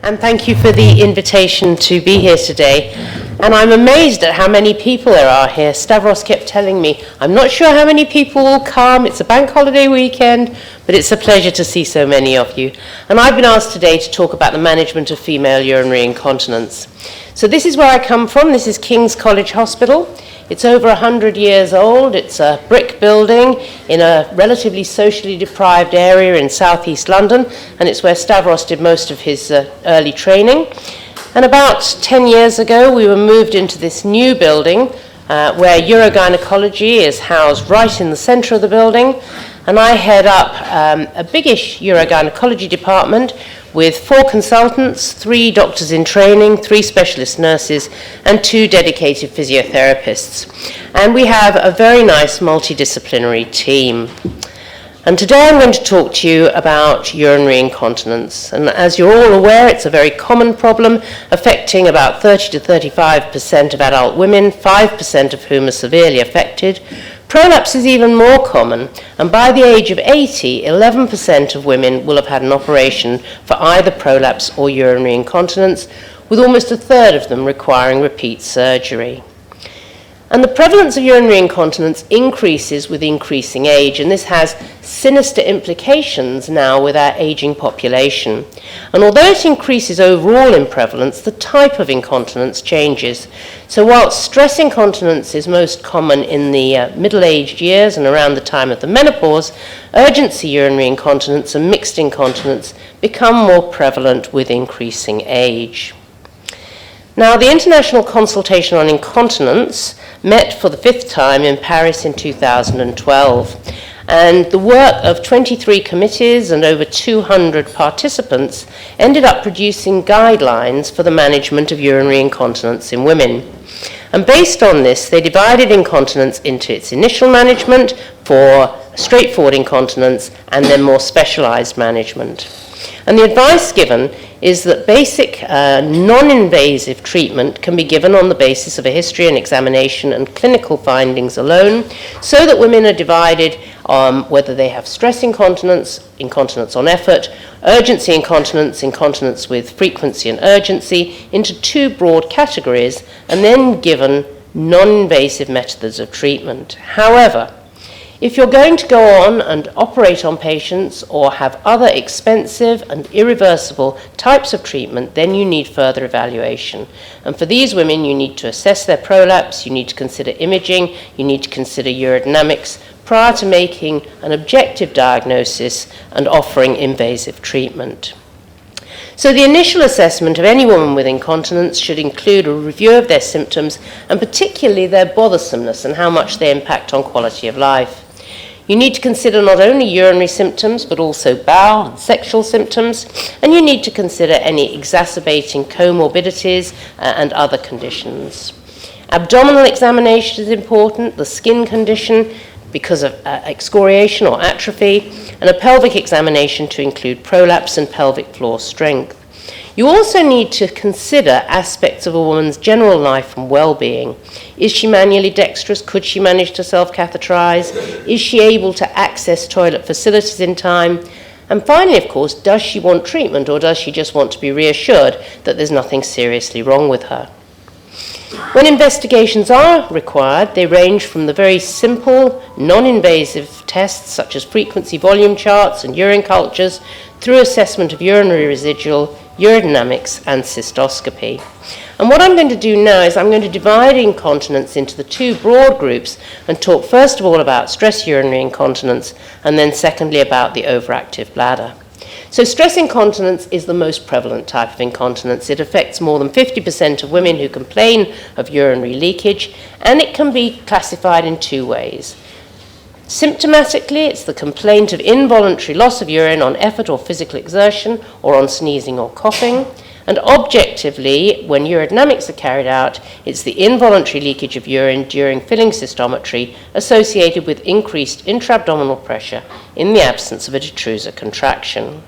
And thank you for the invitation to be here today. And I'm amazed at how many people there are here. Stavros kept telling me, I'm not sure how many people will come. It's a bank holiday weekend, but it's a pleasure to see so many of you. And I've been asked today to talk about the management of female urinary incontinence. So this is where I come from. This is King's College Hospital. It's over 100 years old. It's a brick building in a relatively socially deprived area in southeast London, and it's where Stavros did most of his early training. And about 10 years ago, we were moved into this new building where urogynecology is housed right in the center of the building, and I head up a biggish urogynecology department with 4 consultants, 3 doctors in training, 3 specialist nurses, and 2 dedicated physiotherapists. And we have a very nice multidisciplinary team. And today I'm going to talk to you about urinary incontinence. And as you're all aware, it's a very common problem affecting about 30 to 35% of adult women, 5% of whom are severely affected. Prolapse is even more common, and by the age of 80, 11% of women will have had an operation for either prolapse or urinary incontinence, with almost a third of them requiring repeat surgery. And the prevalence of urinary incontinence increases with increasing age, and this has sinister implications now with our aging population. And although it increases overall in prevalence, the type of incontinence changes. So while stress incontinence is most common in the middle-aged years and around the time of the menopause, urgency urinary incontinence and mixed incontinence become more prevalent with increasing age. Now, the International Consultation on Incontinence met for the 5th time in Paris in 2012. And the work of 23 committees and over 200 participants ended up producing guidelines for the management of urinary incontinence in women. And based on this, they divided incontinence into its initial management for straightforward incontinence and then more specialized management. And the advice given is that basic non-invasive treatment can be given on the basis of a history and examination and clinical findings alone, so that women are divided whether they have stress incontinence, incontinence on effort, urgency incontinence, incontinence with frequency and urgency, into 2 broad categories, and then given non-invasive methods of treatment. However, if you're going to go on and operate on patients or have other expensive and irreversible types of treatment, then you need further evaluation. And for these women, you need to assess their prolapse, you need to consider imaging, you need to consider urodynamics prior to making an objective diagnosis and offering invasive treatment. So the initial assessment of any woman with incontinence should include a review of their symptoms and particularly their bothersomeness and how much they impact on quality of life. You need to consider not only urinary symptoms, but also bowel and sexual symptoms, and you need to consider any exacerbating comorbidities and other conditions. Abdominal examination is important, the skin condition because of excoriation or atrophy, and a pelvic examination to include prolapse and pelvic floor strength. You also need to consider aspects of a woman's general life and well-being. Is she manually dexterous? Could she manage to self-catheterize? Is she able to access toilet facilities in time? And finally, of course, does she want treatment, or does she just want to be reassured that there's nothing seriously wrong with her? When investigations are required, they range from the very simple, non-invasive tests such as frequency volume charts and urine cultures through assessment of urinary residual, urodynamics, and cystoscopy. And what I'm going to do now is I'm going to divide incontinence into the 2 broad groups and talk first of all about stress urinary incontinence and then secondly about the overactive bladder. So stress incontinence is the most prevalent type of incontinence. It affects more than 50% of women who complain of urinary leakage, and it can be classified in 2 ways. Symptomatically, it's the complaint of involuntary loss of urine on effort or physical exertion or on sneezing or coughing. And objectively, when urodynamics are carried out, it's the involuntary leakage of urine during filling cystometry associated with increased intra-abdominal pressure in the absence of a detrusor contraction.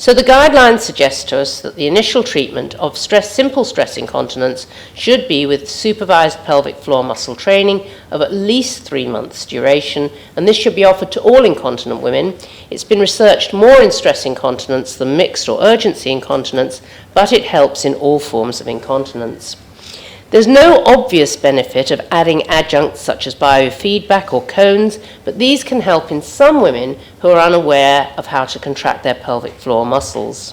So the guidelines suggest to us that the initial treatment of simple stress incontinence should be with supervised pelvic floor muscle training of at least 3 months duration, and this should be offered to all incontinent women. It's been researched more in stress incontinence than mixed or urgency incontinence, but it helps in all forms of incontinence. There's no obvious benefit of adding adjuncts such as biofeedback or cones, but these can help in some women who are unaware of how to contract their pelvic floor muscles.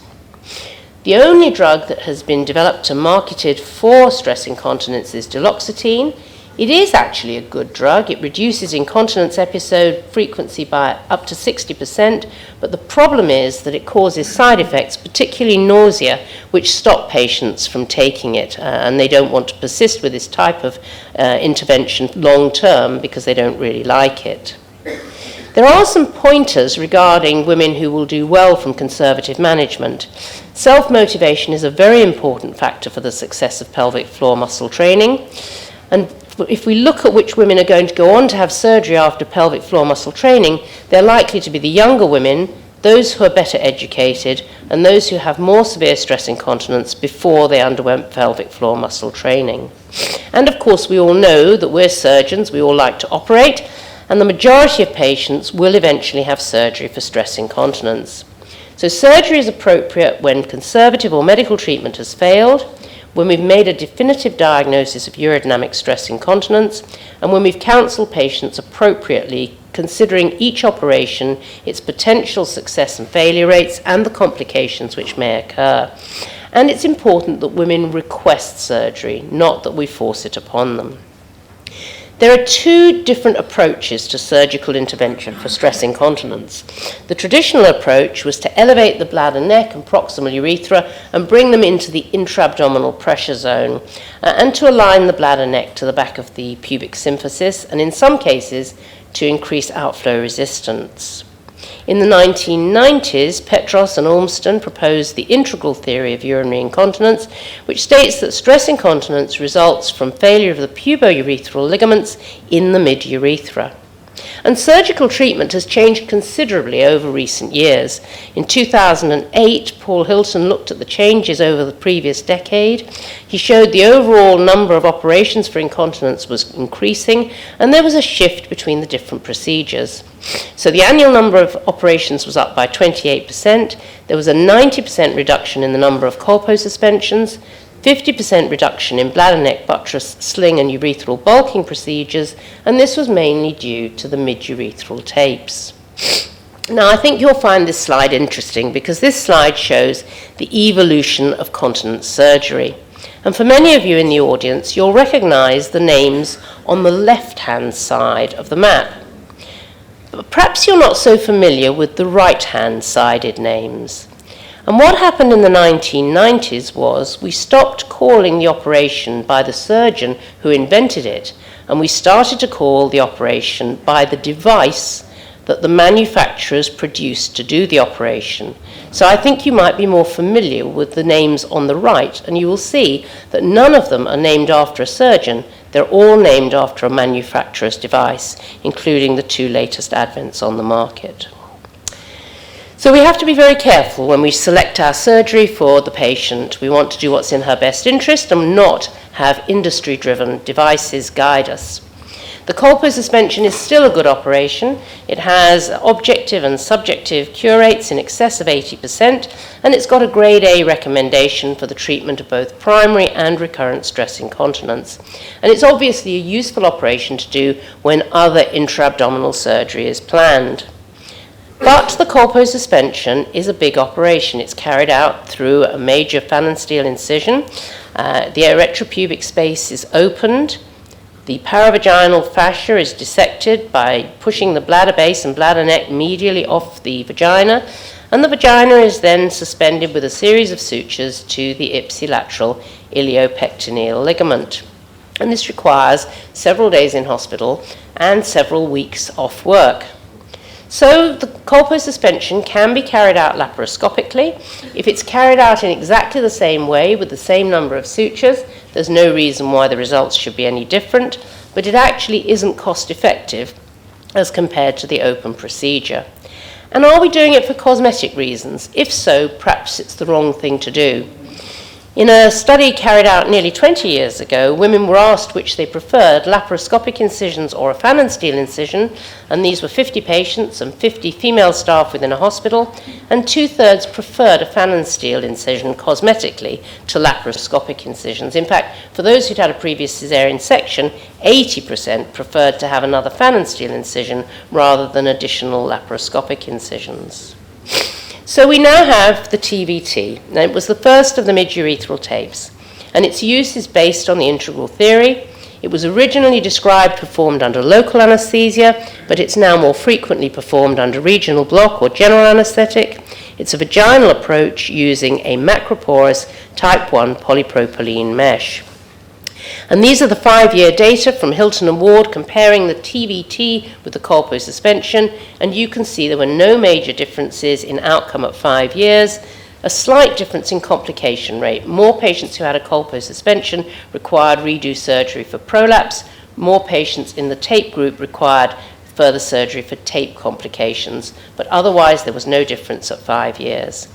The only drug that has been developed and marketed for stress incontinence is duloxetine. It is actually a good drug. It reduces incontinence episode frequency by up to 60%, but the problem is that it causes side effects, particularly nausea, which stop patients from taking it, and they don't want to persist with this type of intervention long term because they don't really like it. There are some pointers regarding women who will do well from conservative management. Self-motivation is a very important factor for the success of pelvic floor muscle training, and if we look at which women are going to go on to have surgery after pelvic floor muscle training, they're likely to be the younger women, those who are better educated, and those who have more severe stress incontinence before they underwent pelvic floor muscle training. And of course, we all know that we're surgeons, we all like to operate, and the majority of patients will eventually have surgery for stress incontinence. So surgery is appropriate when conservative or medical treatment has failed, when we've made a definitive diagnosis of urodynamic stress incontinence, and when we've counselled patients appropriately, considering each operation, its potential success and failure rates, and the complications which may occur. And it's important that women request surgery, not that we force it upon them. There are 2 different approaches to surgical intervention for stress incontinence. The traditional approach was to elevate the bladder neck and proximal urethra and bring them into the intra-abdominal pressure zone, and to align the bladder neck to the back of the pubic symphysis, and in some cases to increase outflow resistance. In the 1990s, Petros and Ormston proposed the integral theory of urinary incontinence, which states that stress incontinence results from failure of the pubourethral ligaments in the mid-urethra. And surgical treatment has changed considerably over recent years. In 2008, Paul Hilton looked at the changes over the previous decade. He showed the overall number of operations for incontinence was increasing, and there was a shift between the different procedures. So the annual number of operations was up by 28%. There was a 90% reduction in the number of colpo suspensions, 50% reduction in bladder neck buttress, sling and urethral bulking procedures, and this was mainly due to the mid-urethral tapes. Now, I think you'll find this slide interesting because this slide shows the evolution of continence surgery. And for many of you in the audience, you'll recognize the names on the left-hand side of the map. But perhaps you're not so familiar with the right-hand sided names. And what happened in the 1990s was we stopped calling the operation by the surgeon who invented it, and we started to call the operation by the device that the manufacturers produced to do the operation. So I think you might be more familiar with the names on the right, and you will see that none of them are named after a surgeon. They're all named after a manufacturer's device, including the 2 latest advents on the market. So we have to be very careful when we select our surgery for the patient. We want to do what's in her best interest and not have industry-driven devices guide us. The colpo suspension is still a good operation. It has objective and subjective cure rates in excess of 80%, and it's got a grade A recommendation for the treatment of both primary and recurrent stress incontinence. And it's obviously a useful operation to do when other intra-abdominal surgery is planned. But the colpo suspension is a big operation. It's carried out through a major fan and steel incision. The retropubic space is opened. The paravaginal fascia is dissected by pushing the bladder base and bladder neck medially off the vagina, and the vagina is then suspended with a series of sutures to the ipsilateral iliopectineal ligament. And this requires several days in hospital and several weeks off work. So the colpo suspension can be carried out laparoscopically. If it's carried out in exactly the same way with the same number of sutures, there's no reason why the results should be any different, but it actually isn't cost effective as compared to the open procedure. And are we doing it for cosmetic reasons? If so, perhaps it's the wrong thing to do. In a study carried out nearly 20 years ago, women were asked which they preferred, laparoscopic incisions or a fan and steel incision, and these were 50 patients and 50 female staff within a hospital, and 2/3 preferred a fan and steel incision cosmetically to laparoscopic incisions. In fact, for those who'd had a previous caesarean section, 80% preferred to have another fan and steel incision rather than additional laparoscopic incisions. So we now have the TVT. Now, it was the first of the mid-urethral tapes, and its use is based on the integral theory. It was originally performed under local anesthesia, but it's now more frequently performed under regional block or general anesthetic. It's a vaginal approach using a macroporous type 1 polypropylene mesh. And these are the 5-year data from Hilton and Ward comparing the TVT with the colpo suspension, and you can see there were no major differences in outcome at 5 years, a slight difference in complication rate. More patients who had a colpo suspension required redo surgery for prolapse, more patients in the tape group required further surgery for tape complications, but otherwise there was no difference at 5 years.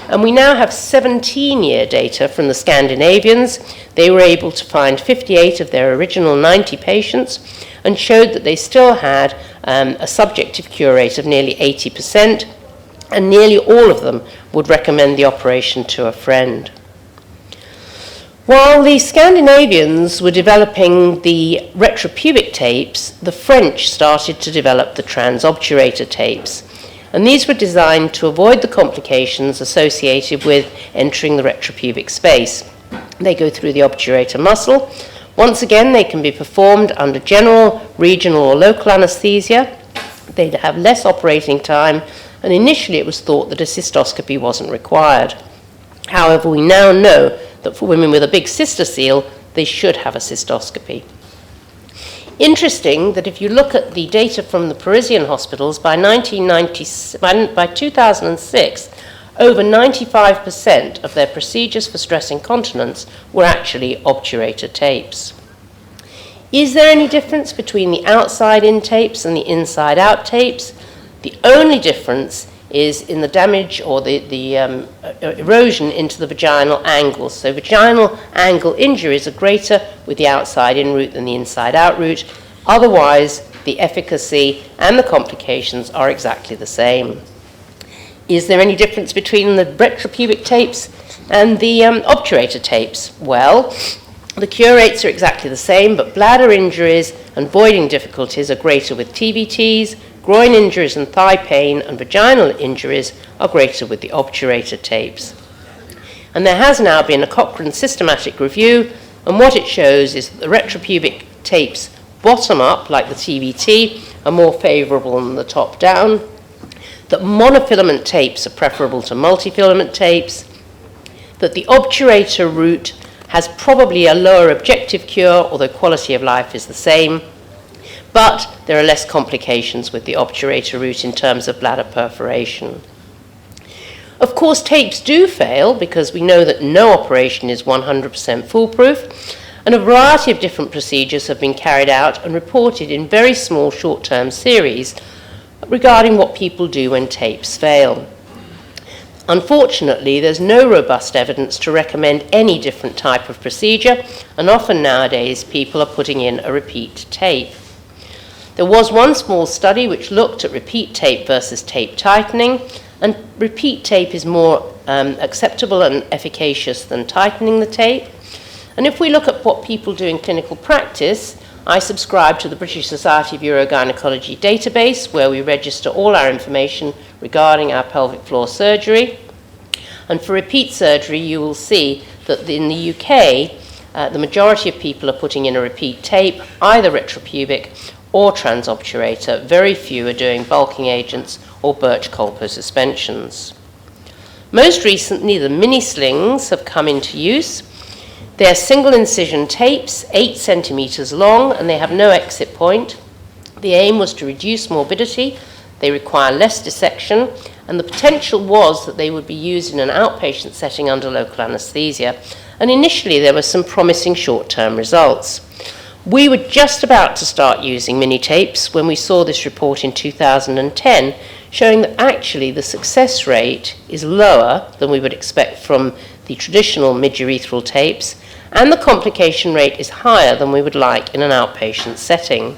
And we now have 17-year data from the Scandinavians. They were able to find 58 of their original 90 patients and showed that they still had a subjective cure rate of nearly 80%, and nearly all of them would recommend the operation to a friend. While the Scandinavians were developing the retropubic tapes, the French started to develop the transobturator tapes. And these were designed to avoid the complications associated with entering the retropubic space. They go through the obturator muscle. Once again, they can be performed under general, regional, or local anesthesia. They'd have less operating time, and initially it was thought that a cystoscopy wasn't required. However, we now know that for women with a big cystocele, they should have a cystoscopy. Interesting that if you look at the data from the Parisian hospitals, by 2006, over 95% of their procedures for stress incontinence were actually obturator tapes. Is there any difference between the outside-in tapes and the inside-out tapes? The only difference is in the damage or the erosion into the vaginal angles. So vaginal angle injuries are greater with the outside-in route than the inside-out route. Otherwise, the efficacy and the complications are exactly the same. Is there any difference between the retropubic tapes and the obturator tapes? Well, the cure rates are exactly the same, but bladder injuries and voiding difficulties are greater with TVTs. Groin injuries and thigh pain and vaginal injuries are greater with the obturator tapes. And there has now been a Cochrane systematic review, and what it shows is that the retropubic tapes bottom up, like the TVT, are more favorable than the top down, that monofilament tapes are preferable to multifilament tapes, that the obturator route has probably a lower objective cure, although quality of life is the same, but there are less complications with the obturator route in terms of bladder perforation. Of course, tapes do fail because we know that no operation is 100% foolproof, and a variety of different procedures have been carried out and reported in very small short-term series regarding what people do when tapes fail. Unfortunately, there's no robust evidence to recommend any different type of procedure, and often nowadays people are putting in a repeat tape. There was one small study which looked at repeat tape versus tape tightening, and repeat tape is more acceptable and efficacious than tightening the tape. And if we look at what people do in clinical practice, I subscribe to the British Society of Urogynecology database, where we register all our information regarding our pelvic floor surgery. And for repeat surgery, you will see that in the UK, the majority of people are putting in a repeat tape, either retropubic or transobturator. Very few are doing bulking agents or birch colpo suspensions. Most recently, the mini slings have come into use. They're single incision tapes, 8 centimeters long, and they have no exit point. The aim was to reduce morbidity. They require less dissection, and the potential was that they would be used in an outpatient setting under local anesthesia. And initially, there were some promising short-term results. We were just about to start using mini tapes when we saw this report in 2010 showing that actually the success rate is lower than we would expect from the traditional mid-urethral tapes, and the complication rate is higher than we would like in an outpatient setting.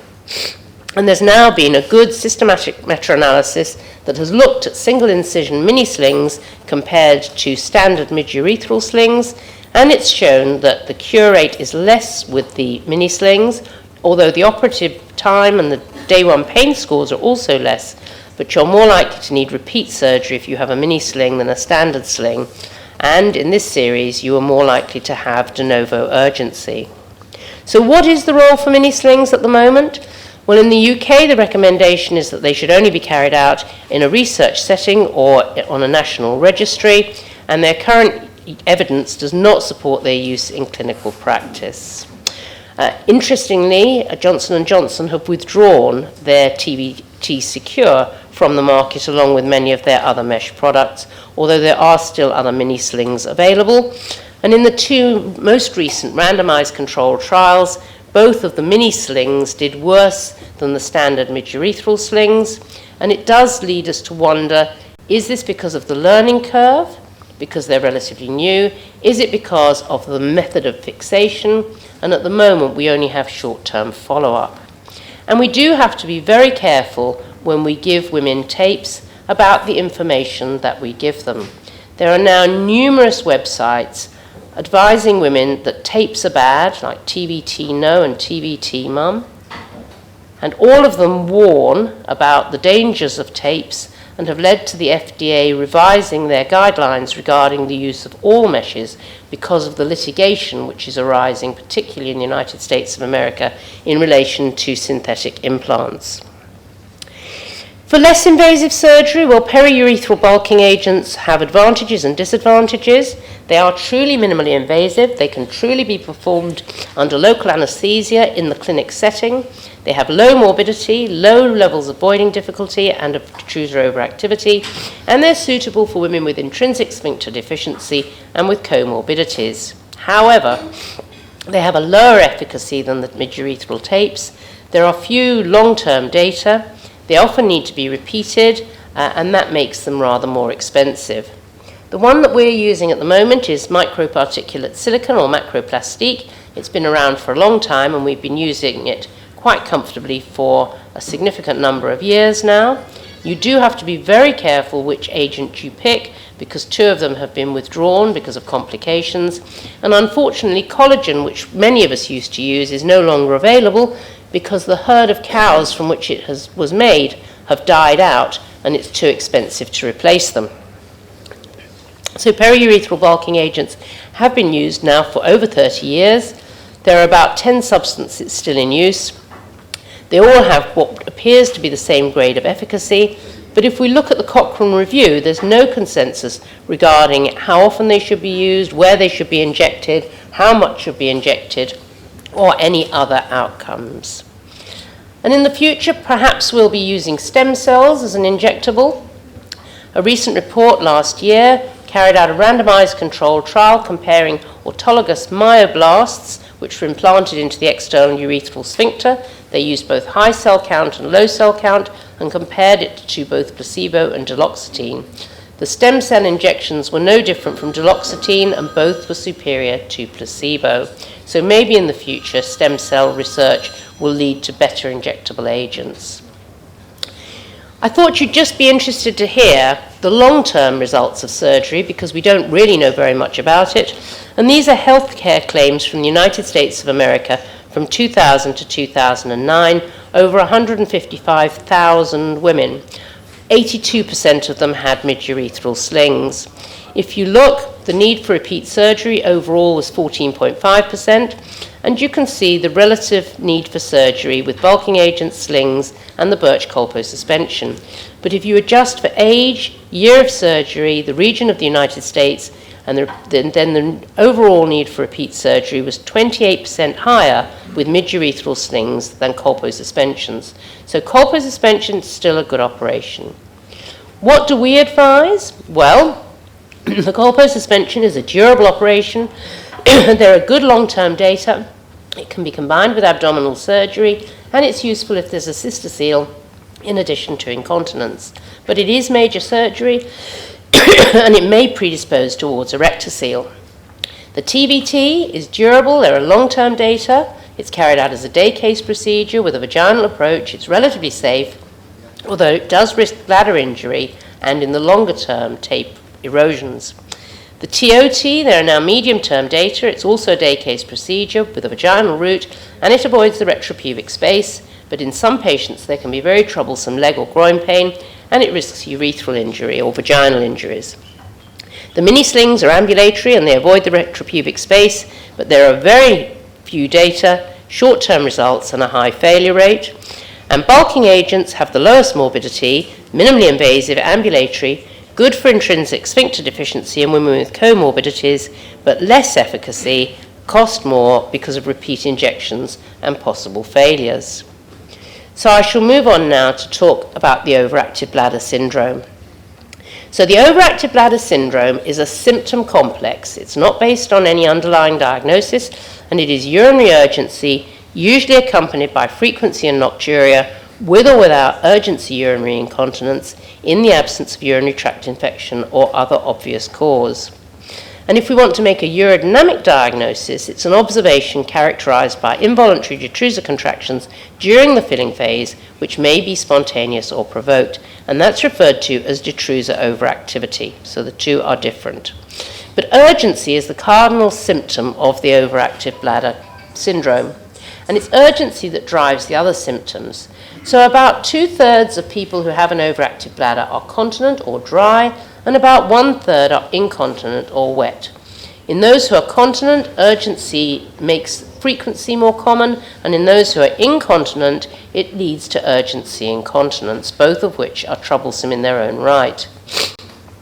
And there's now been a good systematic meta-analysis that has looked at single-incision mini-slings compared to standard mid-urethral slings, and it's shown that the cure rate is less with the mini-slings, although the operative time and the day one pain scores are also less, but you're more likely to need repeat surgery if you have a mini-sling than a standard sling. And in this series, you are more likely to have de novo urgency. So what is the role for mini-slings at the moment? Well, in the UK, the recommendation is that they should only be carried out in a research setting or on a national registry, and their current evidence does not support their use in clinical practice. Interestingly, Johnson & Johnson have withdrawn their TVT Secure from the market along with many of their other mesh products, although there are still other mini-slings available. And in the two most recent randomized controlled trials, both of the mini-slings did worse than the standard mid-urethral slings, and it does lead us to wonder, is this because of the learning curve, because they're relatively new? Is it because of the method of fixation? And at the moment, we only have short-term follow-up. And we do have to be very careful when we give women tapes about the information that we give them. There are now numerous websites advising women that tapes are bad, like TVT No and TVT Mum, and all of them warn about the dangers of tapes and have led to the FDA revising their guidelines regarding the use of all meshes because of the litigation which is arising, particularly in the United States of America, in relation to synthetic implants. For less invasive surgery, well, periurethral bulking agents have advantages and disadvantages. They are truly minimally invasive. They can truly be performed under local anesthesia in the clinic setting. They have low morbidity, low levels of voiding difficulty and of protruser overactivity, and they're suitable for women with intrinsic sphincter deficiency and with comorbidities. However, they have a lower efficacy than the mid-urethral tapes. There are few long-term data. They often need to be repeated, and that makes them rather more expensive. The one that we're using at the moment is microparticulate silicone or macroplastique. It's been around for a long time, and we've been using it quite comfortably for a significant number of years now. You do have to be very careful which agent you pick, because two of them have been withdrawn because of complications. And unfortunately, collagen, which many of us used to use, is no longer available because the herd of cows from which it was made have died out, and it's too expensive to replace them. So periurethral bulking agents have been used now for over 30 years. There are about 10 substances still in use. They all have what appears to be the same grade of efficacy, but if we look at the Cochrane review, there's no consensus regarding how often they should be used, where they should be injected, how much should be injected, or any other outcomes. And in the future, perhaps we'll be using stem cells as an injectable. A recent report last year carried out a randomized controlled trial comparing autologous myoblasts, which were implanted into the external urethral sphincter. They used both high cell count and low cell count and compared it to both placebo and duloxetine. The stem cell injections were no different from duloxetine, and both were superior to placebo. So maybe in the future, stem cell research will lead to better injectable agents. I thought you'd just be interested to hear the long-term results of surgery, because we don't really know very much about it. And these are healthcare claims from the United States of America from 2000 to 2009, over 155,000 women. 82% of them had mid-urethral slings. If you look, the need for repeat surgery overall was 14.5%, and you can see the relative need for surgery with bulking agents, slings, and the Birch-Colpo suspension. But if you adjust for age, year of surgery, the region of the United States, and then the overall need for repeat surgery was 28% higher with mid-urethral slings than Colpo suspensions. So Colpo suspension is still a good operation. What do we advise? Well, the Colpo suspension is a durable operation. There are good long-term data. It can be combined with abdominal surgery, and it's useful if there's a cystocele in addition to incontinence. But it is major surgery and it may predispose towards erectocele. The TVT is durable, there are long-term data, it's carried out as a day case procedure with a vaginal approach, it's relatively safe, although it does risk bladder injury and in the longer term tape erosions. The TOT, there are now medium-term data, it's also a day case procedure with a vaginal route and it avoids the retropubic space, but in some patients there can be very troublesome leg or groin pain and it risks urethral injury or vaginal injuries. The mini slings are ambulatory and they avoid the retropubic space, but there are very few data, short-term results and a high failure rate. And bulking agents have the lowest morbidity, minimally invasive, ambulatory, good for intrinsic sphincter deficiency in women with comorbidities, but less efficacy, cost more because of repeat injections and possible failures. So I shall move on now to talk about the overactive bladder syndrome. So the overactive bladder syndrome is a symptom complex. It's not based on any underlying diagnosis, and it is urinary urgency, usually accompanied by frequency and nocturia, with or without urgency urinary incontinence in the absence of urinary tract infection or other obvious cause. And if we want to make a urodynamic diagnosis, it's an observation characterized by involuntary detrusor contractions during the filling phase, which may be spontaneous or provoked, and that's referred to as detrusor overactivity. So the two are different. But urgency is the cardinal symptom of the overactive bladder syndrome, and it's urgency that drives the other symptoms. So about 2/3 of people who have an overactive bladder are continent or dry, and about 1/3 are incontinent or wet. In those who are continent, urgency makes frequency more common, and in those who are incontinent, it leads to urgency incontinence, both of which are troublesome in their own right.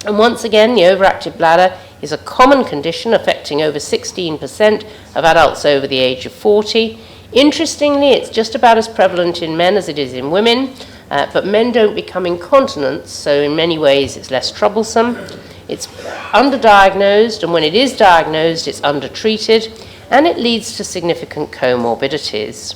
And once again, the overactive bladder is a common condition affecting over 16% of adults over the age of 40. Interestingly, it's just about as prevalent in men as it is in women, but men don't become incontinent, so in many ways it's less troublesome. It's underdiagnosed, and when it is diagnosed, it's undertreated, and it leads to significant comorbidities.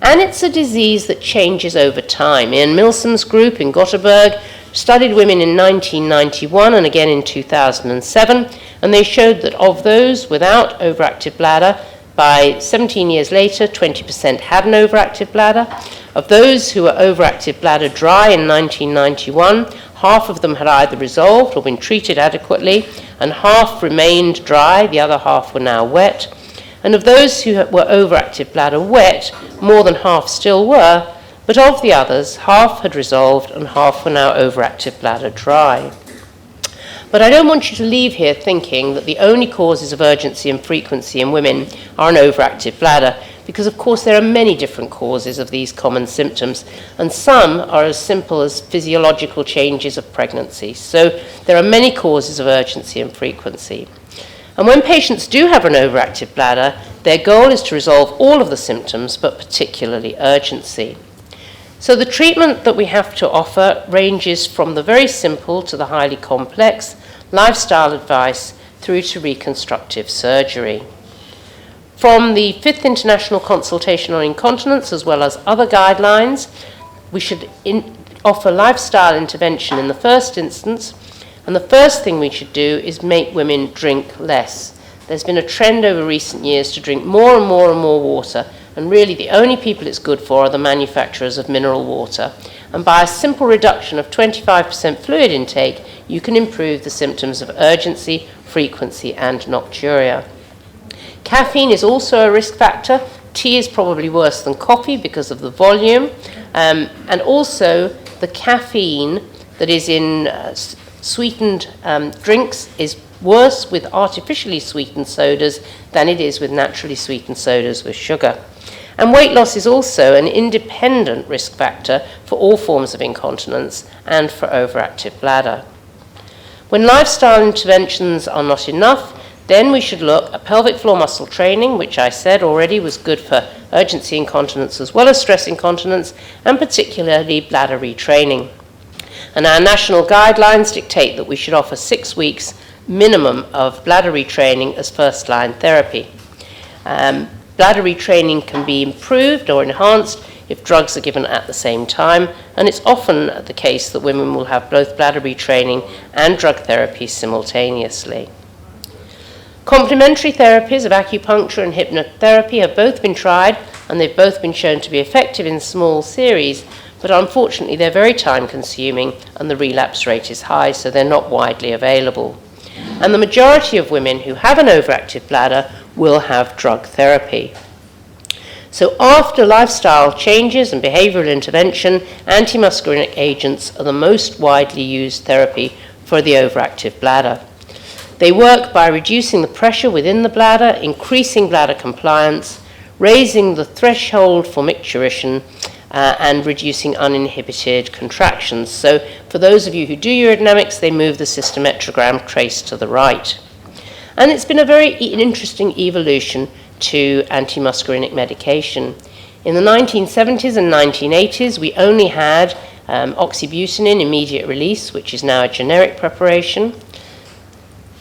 And it's a disease that changes over time. Ian Milsom's group in Gothenburg studied women in 1991 and again in 2007, and they showed that of those without overactive bladder, by 17 years later, 20% had an overactive bladder. Of those who were overactive bladder dry in 1991, half of them had either resolved or been treated adequately, and half remained dry, the other half were now wet. And of those who were overactive bladder wet, more than half still were, but of the others, half had resolved and half were now overactive bladder dry. But I don't want you to leave here thinking that the only causes of urgency and frequency in women are an overactive bladder, because of course there are many different causes of these common symptoms, and some are as simple as physiological changes of pregnancy. So there are many causes of urgency and frequency. And when patients do have an overactive bladder, their goal is to resolve all of the symptoms, but particularly urgency. So the treatment that we have to offer ranges from the very simple to the highly complex, lifestyle advice through to reconstructive surgery. From the 5th International Consultation on Incontinence, as well as other guidelines, we should offer lifestyle intervention in the first instance, and the first thing we should do is make women drink less. There's been a trend over recent years to drink more and more and more water, and really the only people it's good for are the manufacturers of mineral water. And by a simple reduction of 25% fluid intake, you can improve the symptoms of urgency, frequency, and nocturia. Caffeine is also a risk factor. Tea is probably worse than coffee because of the volume. And also the caffeine that is in sweetened drinks is worse with artificially sweetened sodas than it is with naturally sweetened sodas with sugar. And weight loss is also an independent risk factor for all forms of incontinence and for overactive bladder. When lifestyle interventions are not enough, then we should look at pelvic floor muscle training, which I said already was good for urgency incontinence as well as stress incontinence, and particularly bladder retraining. And our national guidelines dictate that we should offer 6 weeks minimum of bladder retraining as first-line therapy. Bladder retraining can be improved or enhanced if drugs are given at the same time, and it's often the case that women will have both bladder retraining and drug therapy simultaneously. Complementary therapies of acupuncture and hypnotherapy have both been tried, and they've both been shown to be effective in small series, but unfortunately they're very time-consuming and the relapse rate is high, so they're not widely available. And the majority of women who have an overactive bladder will have drug therapy. So after lifestyle changes and behavioral intervention, antimuscarinic agents are the most widely used therapy for the overactive bladder. They work by reducing the pressure within the bladder, increasing bladder compliance, raising the threshold for micturition, and reducing uninhibited contractions. So for those of you who do urodynamics, they move the cystometrogram trace to the right. And it's been a very interesting evolution to antimuscarinic medication. In the 1970s and 1980s, we only had oxybutynin immediate release, which is now a generic preparation.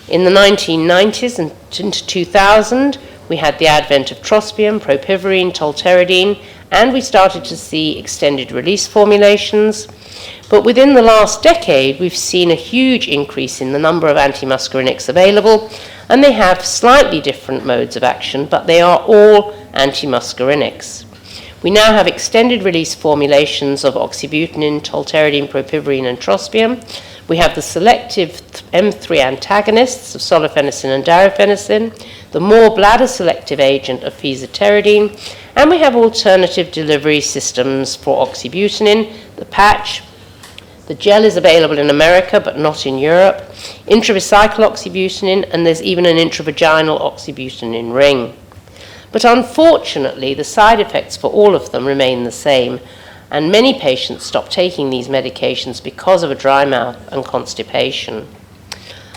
In the 1990s and into 2000, we had the advent of trospium, propyvarine, tolterodine, and we started to see extended release formulations. But within the last decade, we've seen a huge increase in the number of antimuscarinics available, and they have slightly different modes of action, but they are all antimuscarinics. We now have extended release formulations of oxybutynin, tolterodine, propyvarine, and trospium. We have the selective M3 antagonists of solifenacin and darofenacin, the more bladder-selective agent of fesoterodine, and we have alternative delivery systems for oxybutynin, the patch. The gel is available in America, but not in Europe. Intravesical oxybutynin, and there's even an intravaginal oxybutynin ring. But unfortunately, the side effects for all of them remain the same, and many patients stop taking these medications because of a dry mouth and constipation.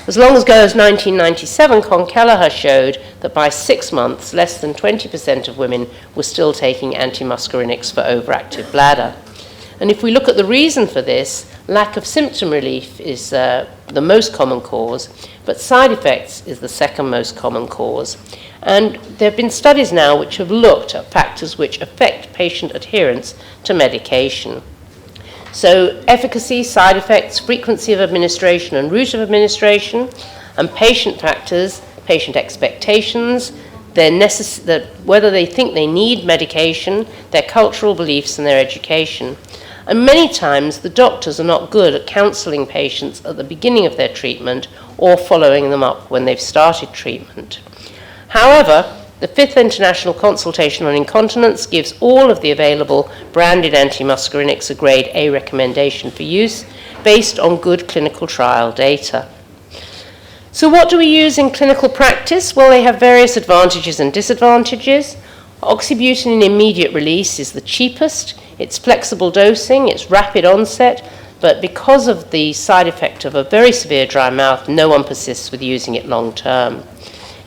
As long ago as 1997, Kelleher showed that by 6 months, less than 20% of women were still taking antimuscarinics for overactive bladder. And if we look at the reason for this, lack of symptom relief is the most common cause, but side effects is the second most common cause. And there have been studies now which have looked at factors which affect patient adherence to medication. So efficacy, side effects, frequency of administration and route of administration, and patient factors, patient expectations, whether they think they need medication, their cultural beliefs and their education. And many times the doctors are not good at counselling patients at the beginning of their treatment or following them up when they've started treatment. However, the 5th International Consultation on Incontinence gives all of the available branded antimuscarinics a grade A recommendation for use based on good clinical trial data. So what do we use in clinical practice? Well, they have various advantages and disadvantages. Oxybutynin immediate release is the cheapest. It's flexible dosing, it's rapid onset, but because of the side effect of a very severe dry mouth, no one persists with using it long term.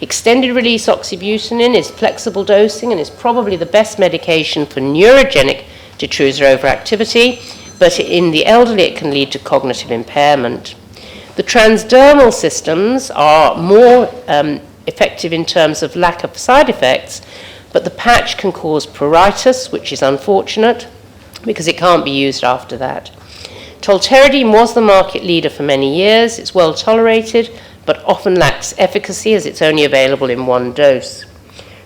Extended release oxybutynin is flexible dosing and is probably the best medication for neurogenic detrusor overactivity, but in the elderly it can lead to cognitive impairment. The transdermal systems are more effective in terms of lack of side effects, but the patch can cause pruritus, which is unfortunate because it can't be used after that. Tolterodine was the market leader for many years. It's well tolerated, but often lacks efficacy as it's only available in one dose.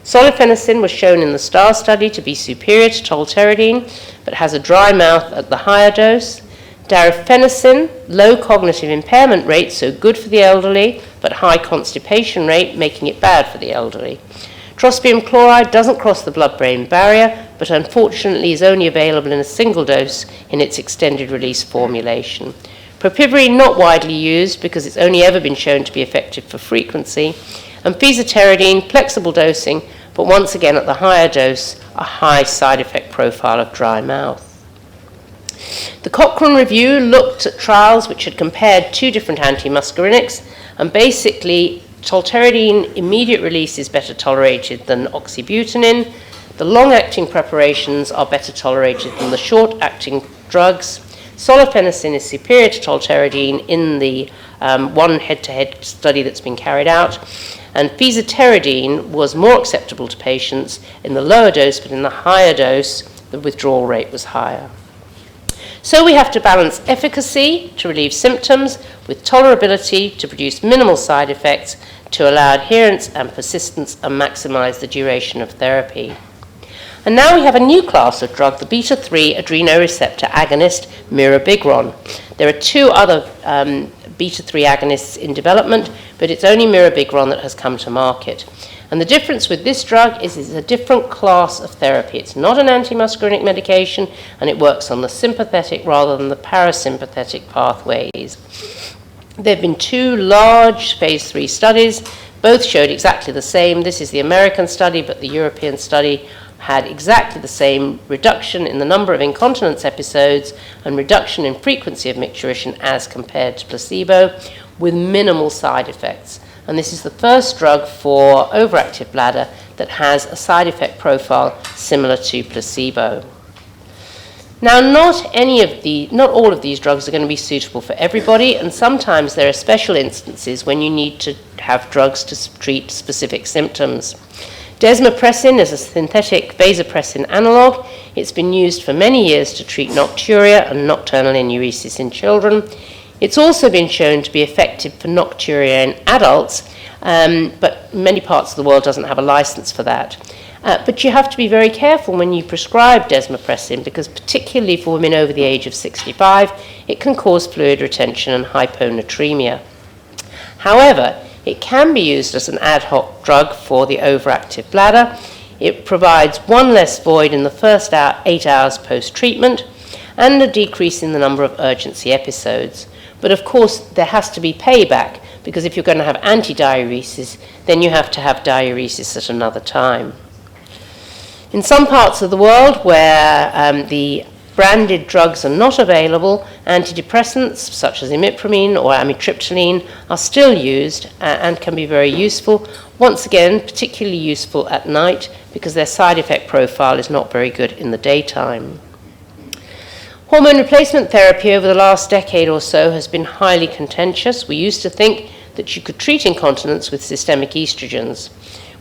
Solifenacin was shown in the STAR study to be superior to tolterodine, but has a dry mouth at the higher dose. Darofenacin, low cognitive impairment rate, so good for the elderly, but high constipation rate, making it bad for the elderly. Trospium chloride doesn't cross the blood-brain barrier, but unfortunately is only available in a single dose in its extended release formulation. Propyvarine not widely used because it's only ever been shown to be effective for frequency. And fesoterodine, flexible dosing, but once again at the higher dose, a high side effect profile of dry mouth. The Cochrane review looked at trials which had compared 2 different antimuscarinics, and basically tolterodine immediate release is better tolerated than oxybutynin. The long-acting preparations are better tolerated than the short-acting drugs. Solifenacin is superior to tolterodine in the one head-to-head study that's been carried out, and fesoterodine was more acceptable to patients in the lower dose, but in the higher dose, the withdrawal rate was higher. So we have to balance efficacy to relieve symptoms with tolerability to produce minimal side effects to allow adherence and persistence and maximize the duration of therapy. And now we have a new class of drug, the beta-3 adrenoreceptor agonist, mirabegron. There are two other beta-3 agonists in development, but it's only mirabegron that has come to market. And the difference with this drug is it's a different class of therapy. It's not an antimuscarinic medication, and it works on the sympathetic rather than the parasympathetic pathways. There have been two large phase 3 studies. Both showed exactly the same. This is the American study, but the European study had exactly the same reduction in the number of incontinence episodes and reduction in frequency of micturition as compared to placebo, with minimal side effects. And this is the first drug for overactive bladder that has a side effect profile similar to placebo. Now, not all of these drugs are going to be suitable for everybody, and sometimes there are special instances when you need to have drugs to treat specific symptoms. Desmopressin is a synthetic vasopressin analog. It's been used for many years to treat nocturia and nocturnal enuresis in children. It's also been shown to be effective for nocturia in adults, but many parts of the world doesn't have a license for that. But you have to be very careful when you prescribe desmopressin, because particularly for women over the age of 65, it can cause fluid retention and hyponatremia. However, it can be used as an ad hoc drug for the overactive bladder. It provides one less void in the first 8 hours post-treatment and a decrease in the number of urgency episodes. But of course, there has to be payback, because if you're going to have antidiuresis, then you have to have diuresis at another time. In some parts of the world where the branded drugs are not available, antidepressants such as imipramine or amitriptyline are still used and can be very useful. Once again, particularly useful at night because their side effect profile is not very good in the daytime. Hormone replacement therapy over the last decade or so has been highly contentious. We used to think that you could treat incontinence with systemic estrogens.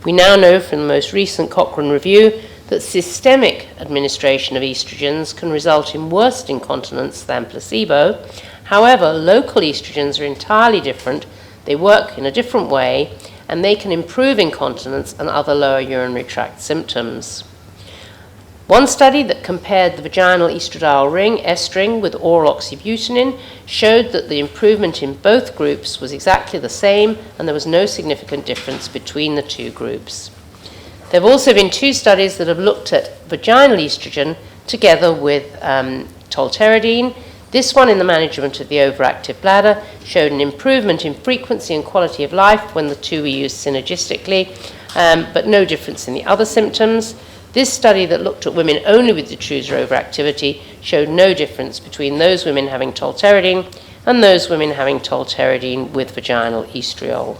We now know from the most recent Cochrane review that systemic administration of estrogens can result in worse incontinence than placebo. However, local estrogens are entirely different. They work in a different way, and they can improve incontinence and other lower urinary tract symptoms. One study that compared the vaginal estradiol ring, estring, with oral oxybutynin showed that the improvement in both groups was exactly the same, and there was no significant difference between the two groups. There have also been two studies that have looked at vaginal estrogen together with tolterodine. This one, in the management of the overactive bladder, showed an improvement in frequency and quality of life when the two were used synergistically, but no difference in the other symptoms. This study that looked at women only with detrusor overactivity showed no difference between those women having tolterodine and those women having tolterodine with vaginal estriol.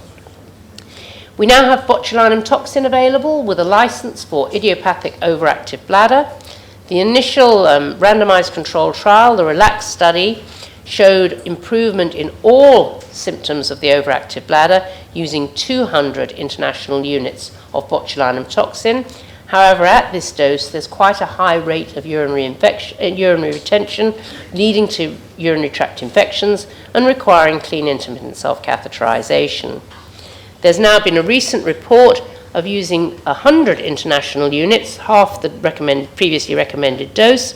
We now have botulinum toxin available with a license for idiopathic overactive bladder. The initial randomized controlled trial, the RELAX study, showed improvement in all symptoms of the overactive bladder using 200 international units of botulinum toxin. However, at this dose, there's quite a high rate of urinary retention, leading to urinary tract infections and requiring clean intermittent self-catheterization. There's now been a recent report of using 100 international units, half the previously recommended dose,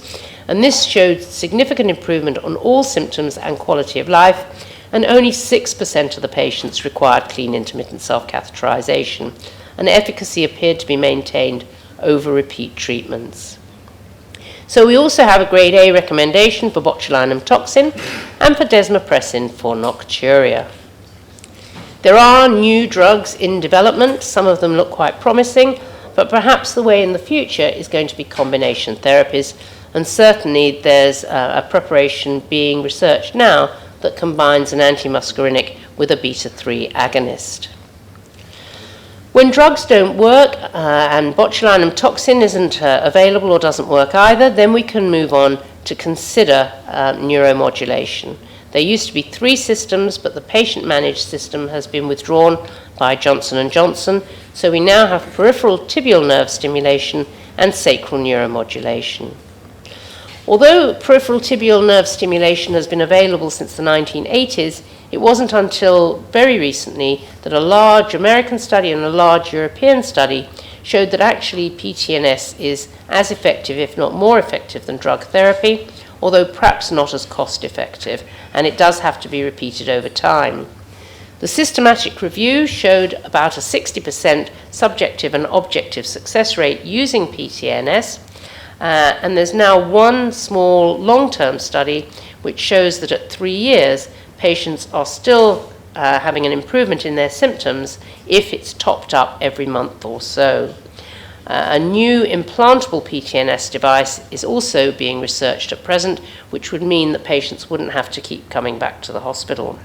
and this showed significant improvement on all symptoms and quality of life, and only 6% of the patients required clean intermittent self-catheterization, and efficacy appeared to be maintained over repeat treatments. So we also have a grade A recommendation for botulinum toxin and for desmopressin for nocturia. There are new drugs in development. Some of them look quite promising, but perhaps the way in the future is going to be combination therapies, and certainly there's a preparation being researched now that combines an antimuscarinic with a beta-3 agonist. When drugs don't work and botulinum toxin isn't available or doesn't work either, then we can move on to consider neuromodulation. There used to be 3 systems, but the patient-managed system has been withdrawn by Johnson & Johnson, so we now have peripheral tibial nerve stimulation and sacral neuromodulation. Although peripheral tibial nerve stimulation has been available since the 1980s, it wasn't until very recently that a large American study and a large European study showed that actually PTNS is as effective, if not more effective, than drug therapy, although perhaps not as cost effective, and it does have to be repeated over time. The systematic review showed about a 60% subjective and objective success rate using PTNS, and there's now one small long-term study which shows that at 3 years, patients are still having an improvement in their symptoms if it's topped up every month or so. A new implantable PTNS device is also being researched at present, which would mean that patients wouldn't have to keep coming back to the hospital.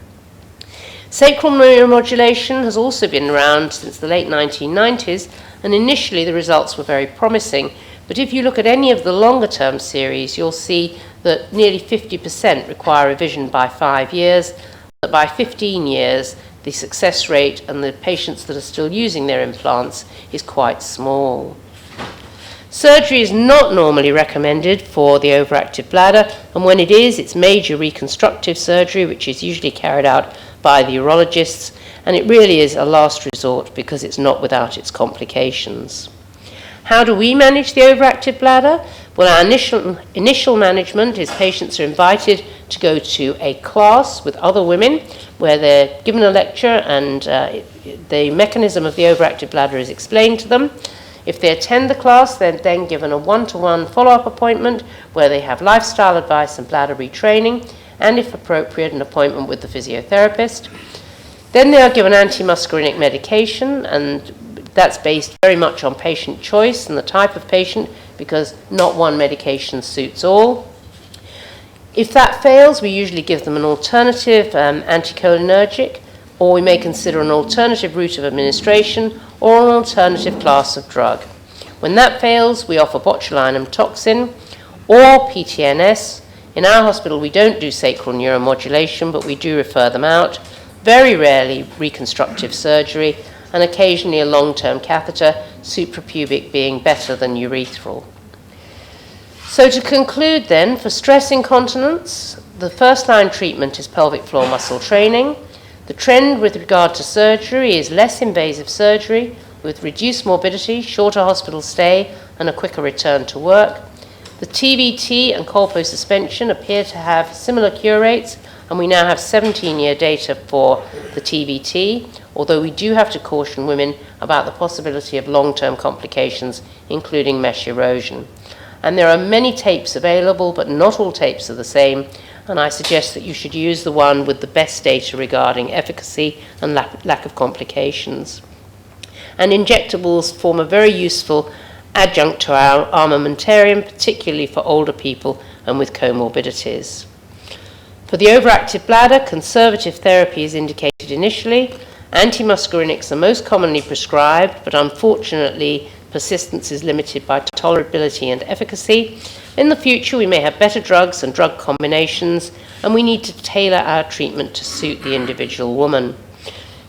Sacral neuromodulation has also been around since the late 1990s, and initially the results were very promising. But if you look at any of the longer-term series, you'll see that nearly 50% require revision by 5 years, but by 15 years, the success rate and the patients that are still using their implants is quite small. Surgery is not normally recommended for the overactive bladder, and when it is, it's major reconstructive surgery, which is usually carried out by the urologists, and it really is a last resort because it's not without its complications. How do we manage the overactive bladder? Well, our initial management is patients are invited to go to a class with other women where they're given a lecture and the mechanism of the overactive bladder is explained to them. If they attend the class, they're then given a one-to-one follow-up appointment where they have lifestyle advice and bladder retraining, and if appropriate, an appointment with the physiotherapist. Then they are given antimuscarinic medication, and that's based very much on patient choice and the type of patient, because not one medication suits all. If that fails, we usually give them an alternative anticholinergic, or we may consider an alternative route of administration or an alternative class of drug. When that fails, we offer botulinum toxin or PTNS. In our hospital, we don't do sacral neuromodulation, but we do refer them out. Very rarely reconstructive surgery, and occasionally a long-term catheter, suprapubic being better than urethral. So to conclude then, for stress incontinence, the first-line treatment is pelvic floor muscle training. The trend with regard to surgery is less invasive surgery with reduced morbidity, shorter hospital stay, and a quicker return to work. The TVT and colposuspension appear to have similar cure rates, and we now have 17-year data for the TVT, although we do have to caution women about the possibility of long-term complications, including mesh erosion. And there are many tapes available, but not all tapes are the same, and I suggest that you should use the one with the best data regarding efficacy and lack of complications. And injectables form a very useful adjunct to our armamentarium, particularly for older people and with comorbidities. For the overactive bladder, conservative therapy is indicated initially. Antimuscarinics are most commonly prescribed, but unfortunately, persistence is limited by tolerability and efficacy. In the future, we may have better drugs and drug combinations, and we need to tailor our treatment to suit the individual woman.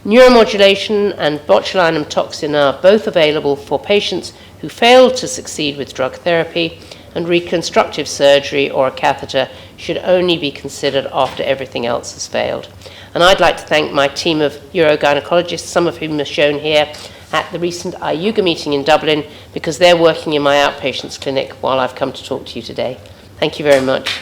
Neuromodulation and botulinum toxin are both available for patients who fail to succeed with drug therapy, and reconstructive surgery or a catheter should only be considered after everything else has failed. And I'd like to thank my team of urogynecologists, some of whom are shown here at the recent IUGA meeting in Dublin, because they're working in my outpatients clinic while I've come to talk to you today. Thank you very much.